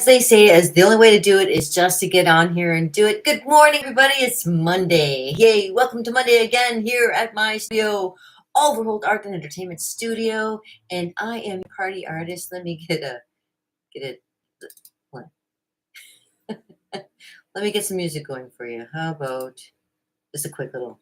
They say as the only way to do it is just to get on here and do it. Good morning, everybody. It's Monday. Yay. Welcome to Monday again here at my studio, Overhold Art and Entertainment Studio. And I am party artist. Let me get what? Let me get some music going for you. How about just a quick little.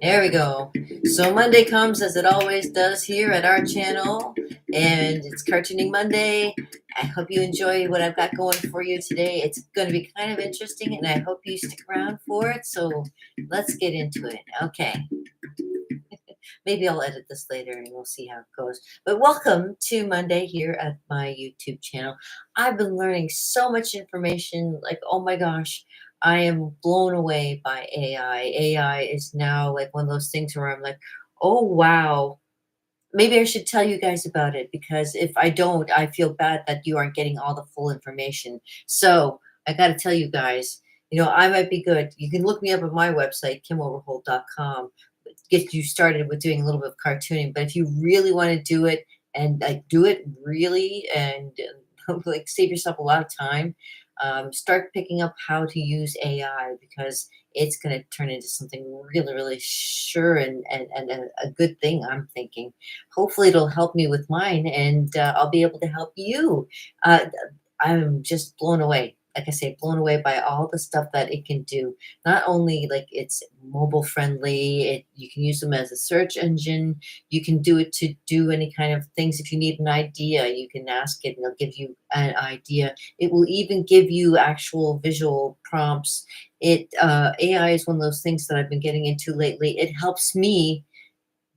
There we go. So Monday comes as it always does here at our channel, and it's Cartooning Monday. I hope you enjoy what I've got going for you today. It's going to be kind of interesting, and I hope you stick around for it. So let's get into it. Okay. Maybe I'll edit this later and we'll see how it goes. But welcome to Monday here at my YouTube channel. I've been learning so much information, like, oh my gosh, I am blown away by AI. AI is now like one of those things where I'm like, oh wow, maybe I should tell you guys about it, because if I don't, I feel bad that you aren't getting all the full information. So I got to tell you guys, I might be good. You can look me up at my website, KimOverhold.com. Get you started with doing a little bit of cartooning. But if you really want to do it and like do it really and like save yourself a lot of time, start picking up how to use AI, because it's going to turn into something really, really sure and a good thing, I'm thinking. Hopefully it'll help me with mine, and I'll be able to help you. Uh, I'm just blown away. Like I say, blown away by all the stuff that it can do. Not only like it's mobile friendly, you can use them as a search engine. You can do it to do any kind of things. If you need an idea, you can ask it and it'll give you an idea. It will even give you actual visual prompts. AI is one of those things that I've been getting into lately. It helps me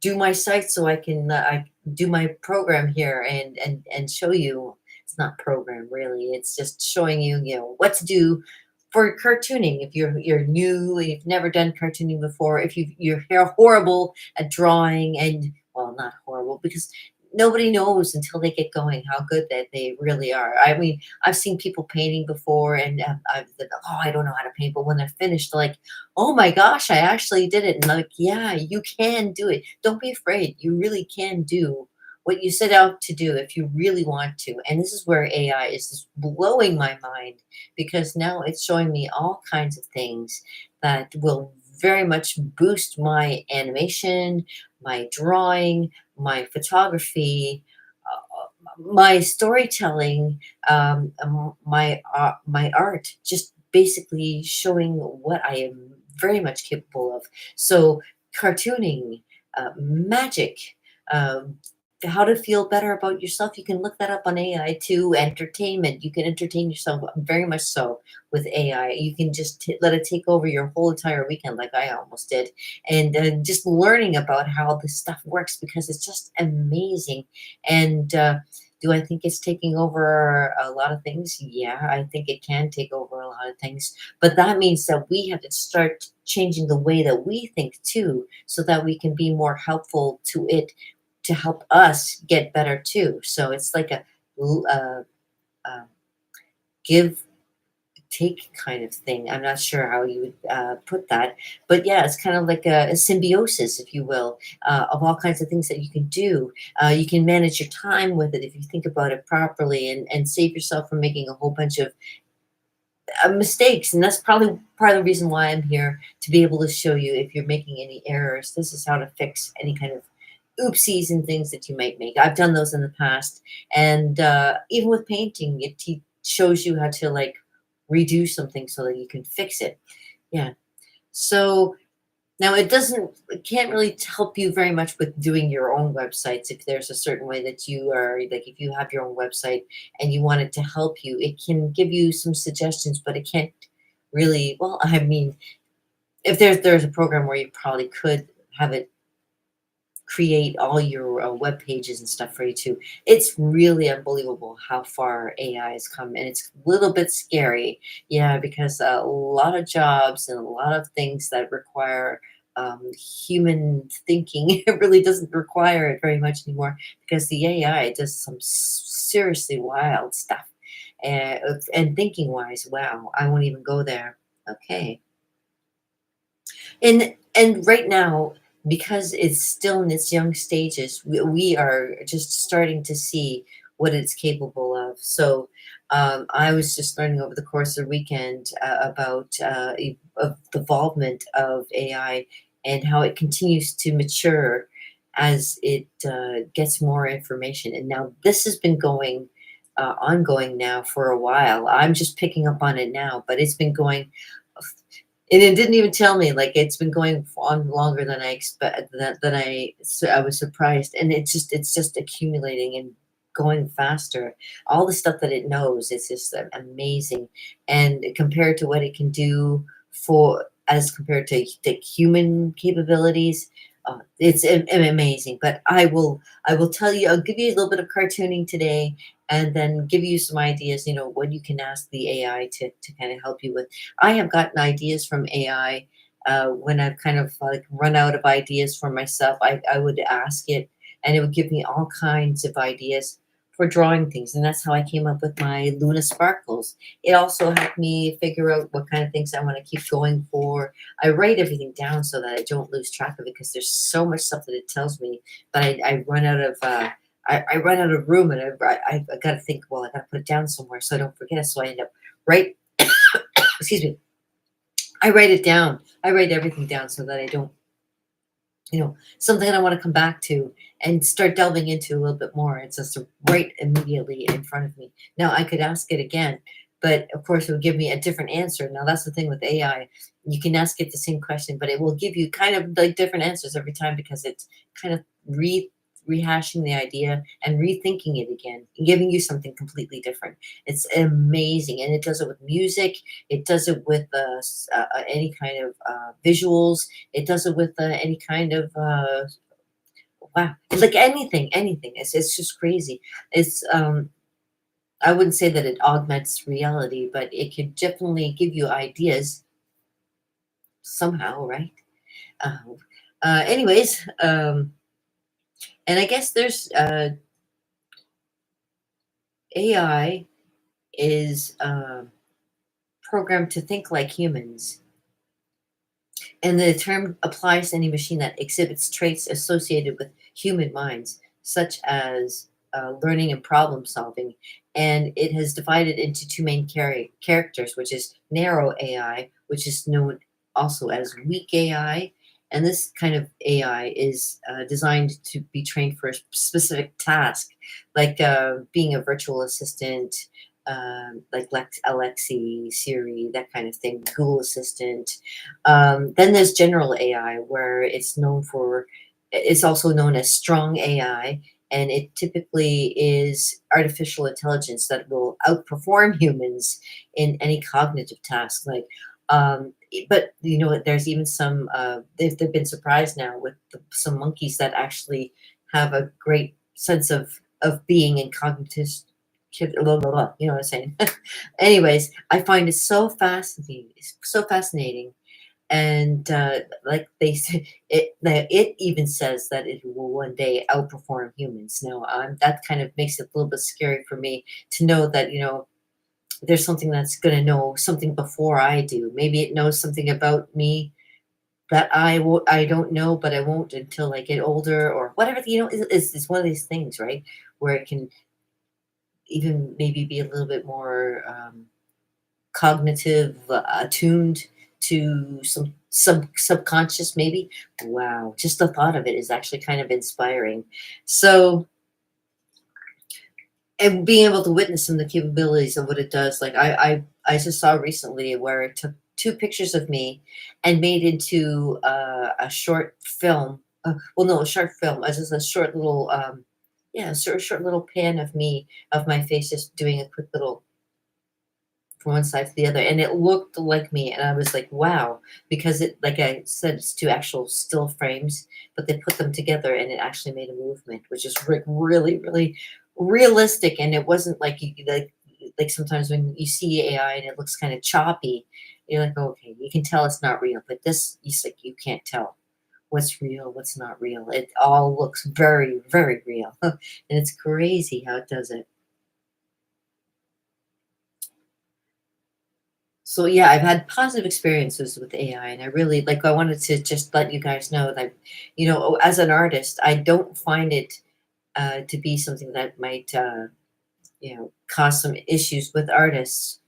do my site so I can I do my program here and show you. It's not program really. It's just showing you what to do for cartooning. If you're new and you've never done cartooning before, if you're horrible at drawing, and well, not horrible, because nobody knows until they get going how good that they really are. I mean, I've seen people painting before, and I've said, oh, I don't know how to paint, but when they're finished, they're like, oh my gosh, I actually did it. And I'm like, yeah, you can do it. Don't be afraid. You really can do what you set out to do if you really want to. And this is where AI is just blowing my mind, because now it's showing me all kinds of things that will very much boost my animation, my drawing, my photography, my storytelling, my art, just basically showing what I am very much capable of. So cartooning, magic, um, how to feel better about yourself. You can look that up on AI too. Entertainment, you can entertain yourself very much so with AI. You can just let it take over your whole entire weekend, like I almost did, and just learning about how this stuff works, because it's just amazing. And do I think it's taking over a lot of things? Yeah, I think it can take over a lot of things. But that means that we have to start changing the way that we think too, so that we can be more helpful to it, to help us get better too. So it's like a uh, uh, give take kind of thing. I'm not sure how you would put that, but yeah, it's kind of like a symbiosis, if you will, of all kinds of things that you can do. You can manage your time with it if you think about it properly, and save yourself from making a whole bunch of mistakes. And that's probably part of the reason why I'm here, to be able to show you if you're making any errors. This is how to fix any kind of oopsies and things that you might make. I've done those in the past, and even with painting, it shows you how to like redo something so that you can fix it. Yeah. So now it can't really help you very much with doing your own websites. If there's a certain way that you are, like if you have your own website and you want it to help you, it can give you some suggestions, but it can't really, well, I mean, if there's a program where you probably could have it create all your web pages and stuff for you too. It's really unbelievable how far AI has come, and it's a little bit scary, yeah, because a lot of jobs and a lot of things that require human thinking, it really doesn't require it very much anymore, because the AI does some seriously wild stuff. And thinking wise, wow, I won't even go there. Okay. And right now, because it's still in its young stages, we are just starting to see what it's capable of. So I was just learning over the course of the weekend about of the evolvement of AI and how it continues to mature as it gets more information. And now this has been going ongoing now for a while. I'm just picking up on it now, but it's been going, and it didn't even tell me, like, it's been going on longer than I expect, I was surprised, and it's just accumulating and going faster. All the stuff that it knows is just amazing, and compared to what it can do for as compared to the human capabilities, it's amazing. But I will tell you, I'll give you a little bit of cartooning today, and then give you some ideas, what you can ask the AI to kind of help you with. I have gotten ideas from AI when I've kind of like run out of ideas for myself. I would ask it, and it would give me all kinds of ideas for drawing things. And that's how I came up with my Luna Sparkles. It also helped me figure out what kind of things I want to keep going for. I write everything down so that I don't lose track of it, because there's so much stuff that it tells me that I run out of. I run out of room, and I got to think, well, I got to put it down somewhere so I don't forget it. So I end up right. Excuse me. I write it down. I write everything down so that I don't, something that I want to come back to and start delving into a little bit more. It's just right immediately in front of me. Now I could ask it again, but of course it would give me a different answer. Now that's the thing with AI. You can ask it the same question, but it will give you kind of like different answers every time, because it's kind of rehashing the idea and rethinking it again and giving you something completely different. It's amazing, and it does it with music. It does it with any kind of visuals. It does it with any kind of wow, like anything. It's just crazy. It's I wouldn't say that it augments reality, but it could definitely give you ideas somehow, right? Uh, anyways, and I guess there's AI is programmed to think like humans. And the term applies to any machine that exhibits traits associated with human minds, such as learning and problem solving. And it has divided into two main characters, which is narrow AI, which is known also as weak AI. And this kind of AI is designed to be trained for a specific task, like being a virtual assistant, like Alexi, Siri, that kind of thing, Google Assistant. Then there's general AI, where it's also known as strong AI, and it typically is artificial intelligence that will outperform humans in any cognitive task. But there's even some. They've been surprised now with some monkeys that actually have a great sense of being and cognitive. Blah, blah, blah, you know what I'm saying? Anyways, I find it so fascinating. It's so fascinating, and like they said, it even says that it will one day outperform humans. Now, that kind of makes it a little bit scary for me to know that there's something that's going to know something before I do. Maybe it knows something about me that I don't know, but I won't until I get older or whatever. It's one of these things, right, where it can even maybe be a little bit more cognitive attuned to some subconscious, maybe. Wow, just the thought of it is actually kind of inspiring. So, and being able to witness some of the capabilities of what it does, like I just saw recently where it took two pictures of me and made into a short film. Well, no, a short film. Just a short little yeah, short little pan of me, of my face, just doing a quick little from one side to the other, and it looked like me, and I was like, wow, because it, like I said, it's two actual still frames, but they put them together and it actually made a movement, which is really, really realistic. And it wasn't like like sometimes when you see AI and it looks kind of choppy, you're like, okay, you can tell it's not real. But this, like, you can't tell what's real, what's not real. It all looks very real. And it's crazy how it does it. So yeah, I've had positive experiences with AI, and I really like. I wanted to just let you guys know that, as an artist, I don't find it to be something that might, cause some issues with artists.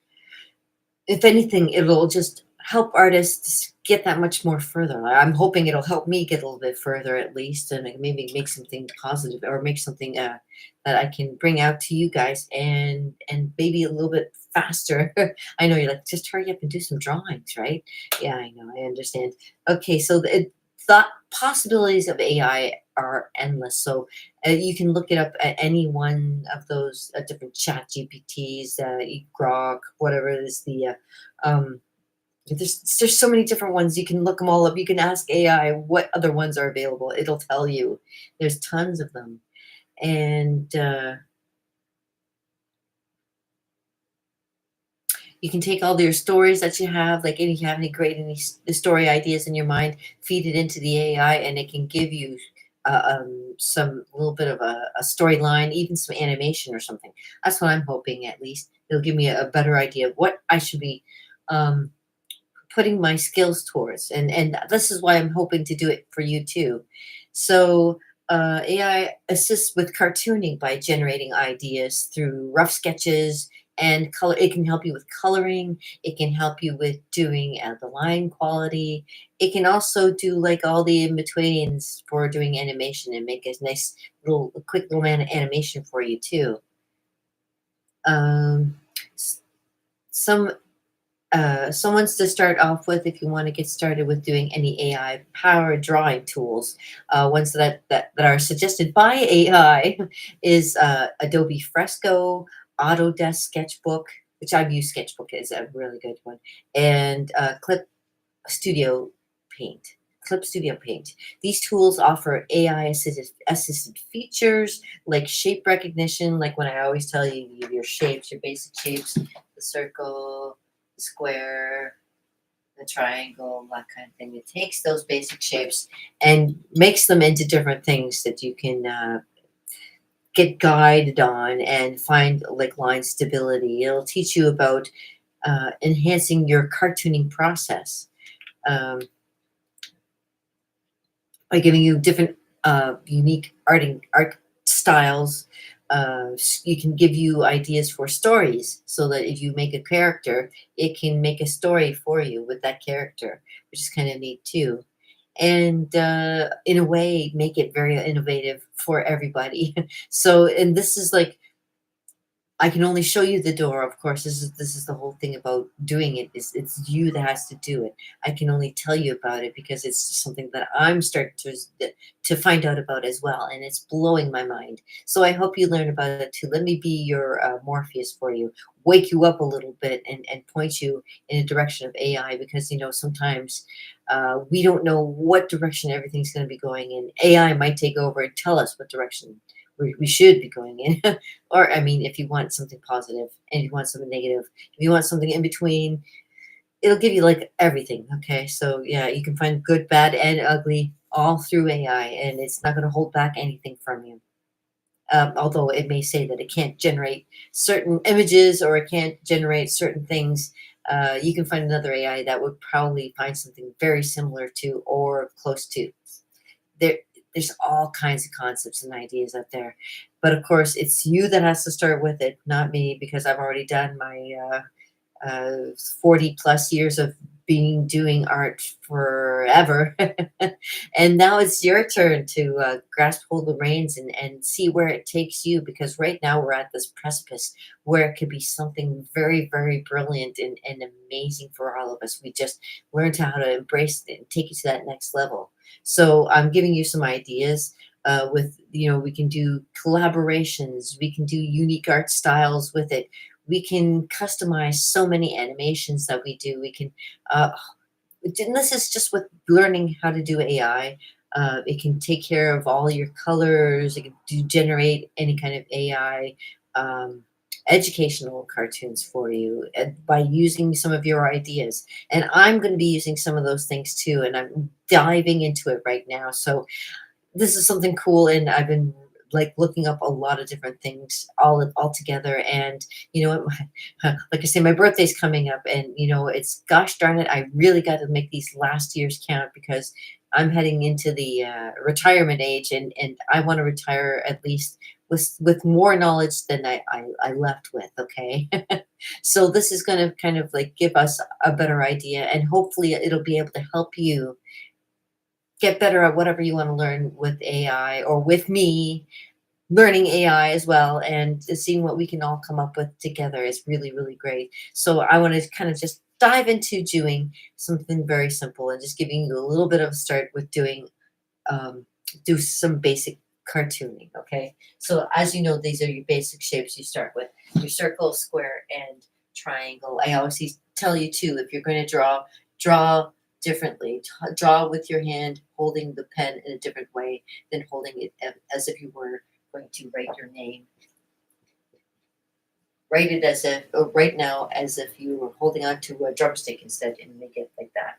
If anything, it'll just help artists get that much more further. I'm hoping it'll help me get a little bit further at least, and maybe make something positive or make something that I can bring out to you guys, and maybe a little bit faster. I know you're like, just hurry up and do some drawings, right? Yeah, I know, I understand. Okay, so the possibilities of AI are endless. So you can look it up at any one of those different chat GPTs, Grok, whatever it is, um, there's so many different ones. You can look them all up. You can ask AI what other ones are available. It'll tell you. There's tons of them, and you can take all your stories that you have, like any you have any great story ideas in your mind, feed it into the AI, and it can give you some little bit of a storyline, even some animation or something. That's what I'm hoping. At least it'll give me a better idea of what I should be um, putting my skills towards, and this is why I'm hoping to do it for you too. So AI assists with cartooning by generating ideas through rough sketches and color. It can help you with coloring. It can help you with doing the line quality. It can also do like all the in betweens for doing animation and make a nice little a quick little animation for you too. Um, s- some someone's to start off with if you want to get started with doing any AI powered drawing tools. Ones that are suggested by AI is Adobe Fresco, Autodesk Sketchbook, which I've used. Sketchbook is a really good one, and Studio Paint. Clip Studio Paint. These tools offer AI assisted features like shape recognition, like when I always tell you your shapes, your basic shapes, the circle, the square, the triangle, that kind of thing. It takes those basic shapes and makes them into different things that you can get guided on and find like line stability. It'll teach you about enhancing your cartooning process. Um, by giving you different unique art styles. You can give you ideas for stories so that if you make a character, it can make a story for you with that character, which is kind of neat too. And in a way, make it very innovative for everybody. So, and this is like I can only show you the door, of course. This is the whole thing about doing it. Is it's you that has to do it. I can only tell you about it because it's something that I'm starting to find out about as well, and it's blowing my mind. So I hope you learn about it too. Let me be your Morpheus for you, wake you up a little bit, and point you in a direction of AI because sometimes we don't know what direction everything's going to be going in. AI might take over and tell us what direction we should be going in. Or, I mean, if you want something positive and you want something negative, if you want something in between, it'll give you like everything. Okay. So, yeah, you can find good, bad, and ugly all through AI, and it's not going to hold back anything from you. Although it may say that it can't generate certain images or it can't generate certain things, you can find another AI that would probably find something very similar to or close to. there there's all kinds of concepts and ideas out there, but of course it's you that has to start with it, not me, because I've already done my 40 plus years of being doing art forever. And now it's your turn to grasp hold of the reins and see where it takes you, because right now we're at this precipice where it could be something very, very brilliant and amazing for all of us. We just learned how to embrace it and take it to that next level. So I'm giving you some ideas. With we can do collaborations, we can do unique art styles with it, we can customize so many animations that we do. We can, and this is just with learning how to do AI. It can take care of all your colors. It can generate any kind of AI educational cartoons for you by using some of your ideas. And I'm going to be using some of those things too. And I'm diving into it right now. So this is something cool, and I've been like looking up a lot of different things all together. And you know what, like I say, my birthday's coming up, and it's, gosh darn it, I really got to make these last years count, because I'm heading into the retirement age, and I want to retire at least with more knowledge than I left with. Okay. So this is going to kind of like give us a better idea, and hopefully it'll be able to help you get better at whatever you want to learn with AI, or with me learning AI as well, and seeing what we can all come up with together is really, really great. So I want to kind of just dive into doing something very simple, and just giving you a little bit of a start with um, do some basic cartooning. Okay. So as you know, these are your basic shapes. You start with your circle, square, and triangle. I always tell you too, if you're going to draw differently. Draw with your hand, holding the pen in a different way than holding it as if you were going to write your name. Write it as if, or right now, as if you were holding on to a drumstick instead, and make it like that.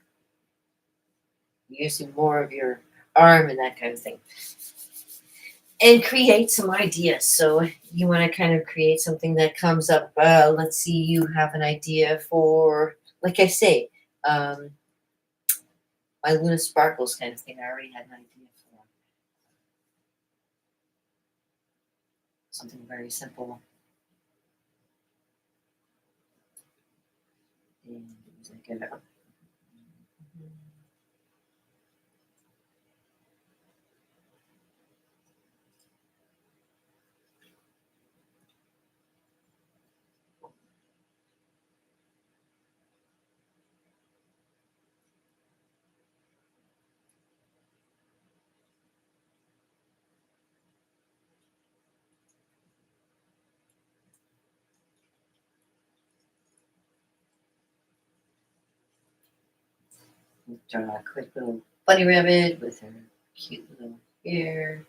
Using more of your arm and that kind of thing. And create some ideas. So you want to kind of create something that comes up. Let's see, you have an idea for, like I say, um, my Luna Sparkles kind of thing. I already had an idea for something very simple. And like draw a quick little bunny rabbit with her cute little hair.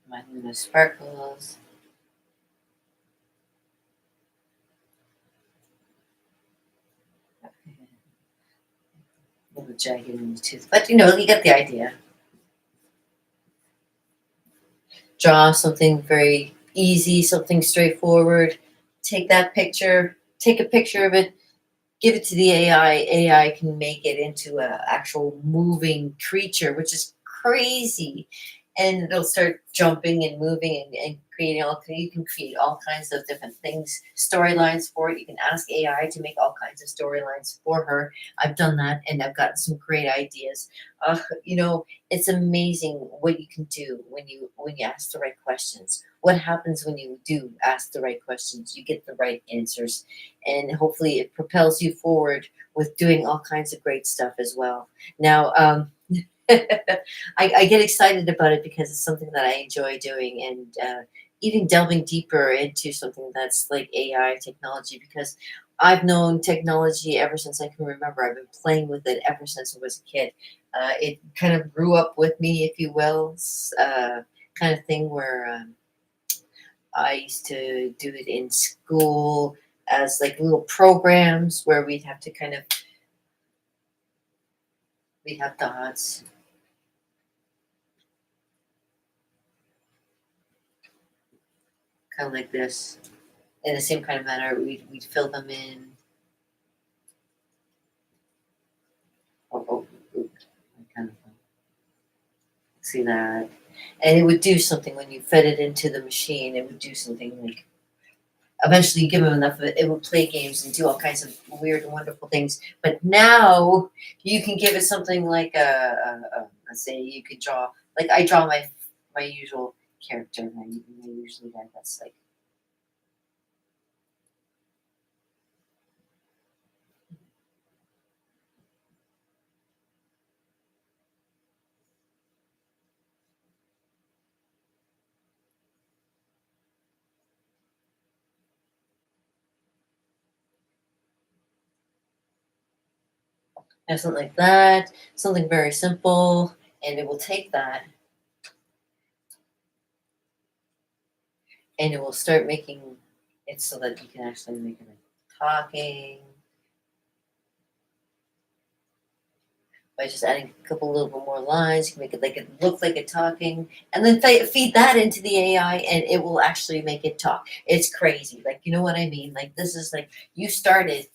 My Luna Sparkles. A little jagged in the tooth. But you get the idea. Draw something very easy, something straightforward. Take that picture, take a picture of it, give it to the AI. AI can make it into an actual moving creature, which is crazy. And it'll start jumping and moving, and creating you can create all kinds of different things, storylines for it. You can ask AI to make all kinds of storylines for her. I've done that, and I've gotten some great ideas. It's amazing what you can do when you ask the right questions. What happens when you do ask the right questions? You get the right answers, and hopefully it propels you forward with doing all kinds of great stuff as well. Now, I get excited about it because it's something that I enjoy doing, and even delving deeper into something that's like AI technology, because I've known technology ever since I can remember. I've been playing with it ever since I was a kid. It kind of grew up with me, if you will, kind of thing where I used to do it in school as like little programs where we'd have dots, kind of like this. In the same kind of manner, we'd fill them in. Oops, I kind of see that. And it would do something when you fed it into the machine. It would do something like, eventually you give them enough of it, it would play games and do all kinds of weird and wonderful things. But now you can give it something like let's say you could draw, like I draw my usual character. I usually have that's like, something like that, something very simple, and it will take that, and it will start making it so that you can actually make it like talking. by just adding a couple little bit more lines. You can make it like it look like it talking, and then feed that into the AI, and it will actually make it talk. It's crazy. Like, you know what I mean? Like, this is like you started,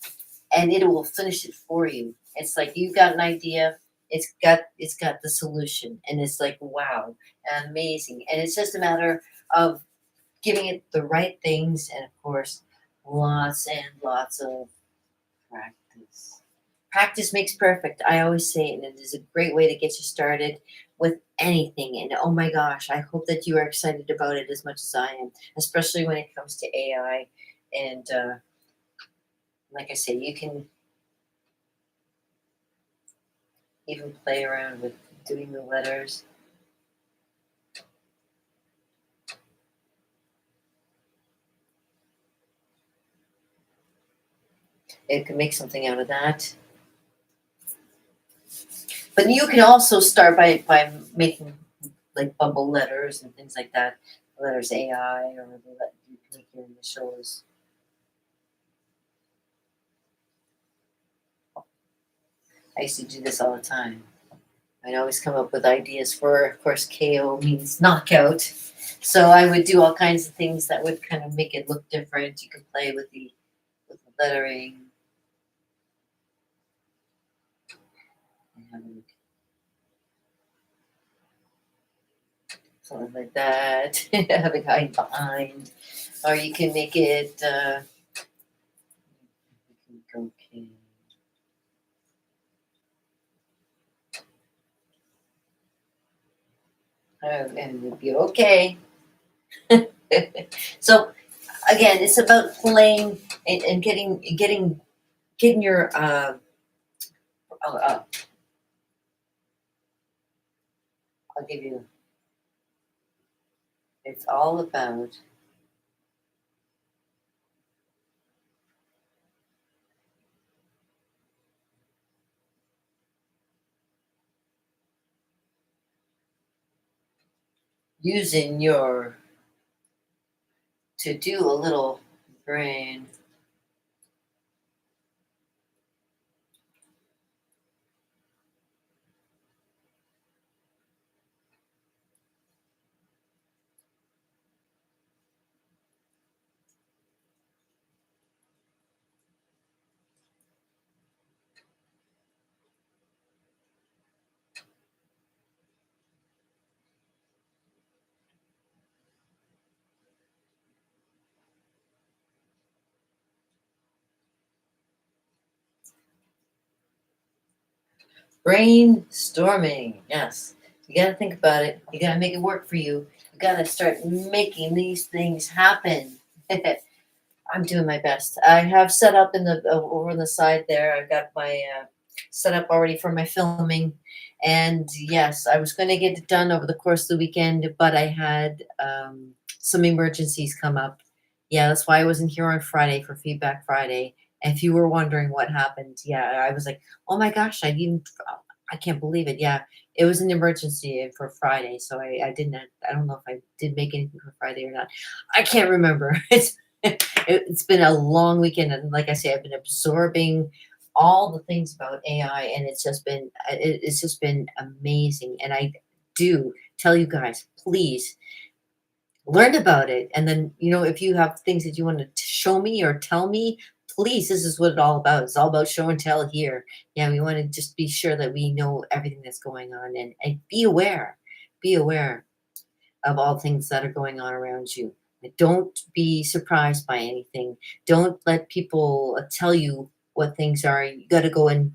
and it will finish it for you. It's like you got an idea. It's got the solution, and it's like wow, amazing. And it's just a matter of giving it the right things, and of course, lots and lots of practice. Practice makes perfect. I always say it, and it is a great way to get you started with anything. And oh my gosh, I hope that you are excited about it as much as I am, especially when it comes to AI. And like I say, you can even play around with doing the letters. It can make something out of that. But you can also start by making like bubble letters and things like that. The letters AI, or you can make your initials. I used to do this all the time. I'd always come up with ideas for, of course, KO means knockout. So I would do all kinds of things that would kind of make it look different. You could play with the lettering and something like that. Having hide behind, or you can make it. Okay. And it'll be okay. So again, it's about playing and getting your uh, I'll give you. It's all about using your to do a little brain. Brainstorming. Yes. You got to think about it. You got to make it work for you. You got to start making these things happen. I'm doing my best. I have set up in the over on the side there. I've got my set up already for my filming, and yes, I was going to get it done over the course of the weekend, but I had some emergencies come up. Yeah, that's why I wasn't here on Friday for Feedback Friday. And if you were wondering what happened, yeah, I was like, oh my gosh, I can't believe it. Yeah, it was an emergency for Friday, so I didn't. I don't know if I did make anything for Friday or not. I can't remember. It's been a long weekend, and like I say, I've been absorbing all the things about AI, and it's just been amazing. And I do tell you guys, please learn about it, and then if you have things that you want to show me or tell me, please, this is what it's all about. It's all about show and tell here. Yeah, we want to just be sure that we know everything that's going on, and be aware of all things that are going on around you. Don't be surprised by anything. Don't let people tell you what things are. You got to go and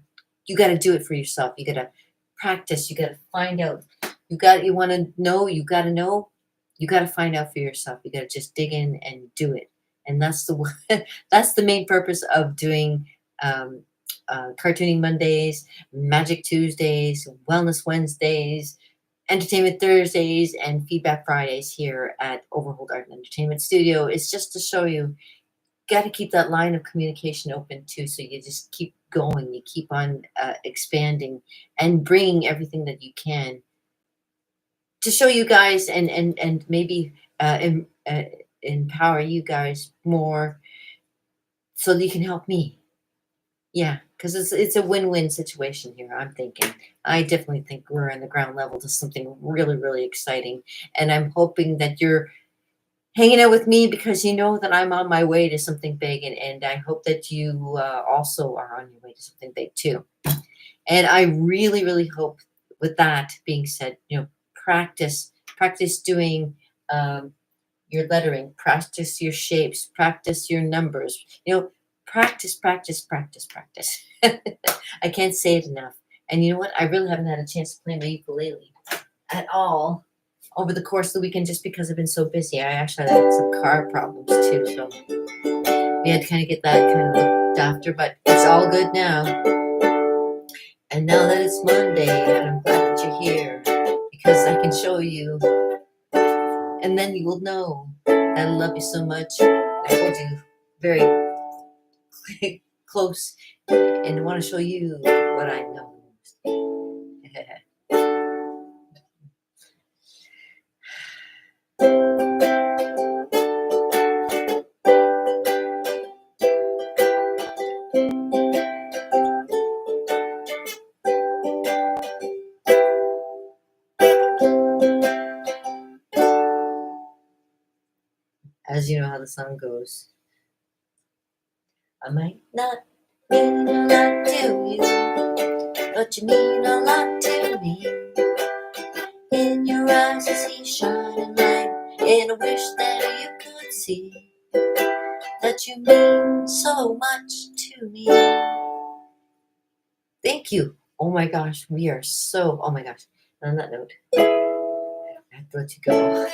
you got to do it for yourself. You got to practice. You got to find out. You want to know. You got to know. You got to find out for yourself. You got to just dig in and do it. And that's the that's the main purpose of doing um, cartooning Mondays, Magic Tuesdays, Wellness Wednesdays, Entertainment Thursdays, and Feedback Fridays here at Overhold Art and Entertainment Studio. Is just to show you, got to keep that line of communication open too. So you just keep going, you keep on expanding and bringing everything that you can to show you guys, and maybe empower you guys more so that you can help me. Yeah, because it's a win-win situation here, I'm thinking. I definitely think we're in the ground level to something really, really exciting, and I'm hoping that you're hanging out with me because you know that I'm on my way to something big, and I hope that you, also are on your way to something big too. And I really, really hope, with that being said, practice doing, um, your lettering, practice your shapes, practice your numbers, practice, practice, practice, practice. I can't say it enough. And you know what? I really haven't had a chance to play my ukulele at all over the course of the weekend just because I've been so busy. I actually had some car problems too, so we had to kind of get that kind of looked after, but it's all good now. And now that it's Monday, I'm glad that you're here because I can show you, and then you will know that I love you so much. I hold you very close and want to show you what I know. As you know how the song goes, I might not mean a lot to you, but you mean a lot to me. In your eyes I see shining light, and I wish that you could see that you mean so much to me. Thank you. Oh my gosh, we are so, oh my gosh. On that note, I have to let you go.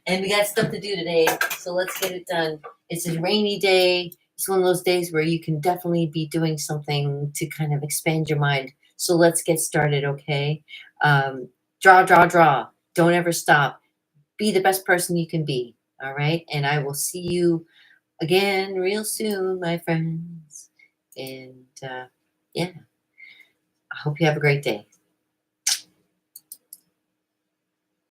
And we got stuff to do today, so let's get it done. It's a rainy day. It's one of those days where you can definitely be doing something to kind of expand your mind. So let's get started, okay? Draw, draw, draw. Don't ever stop. Be the best person you can be, all right? And I will see you again real soon, my friends. And yeah, I hope you have a great day.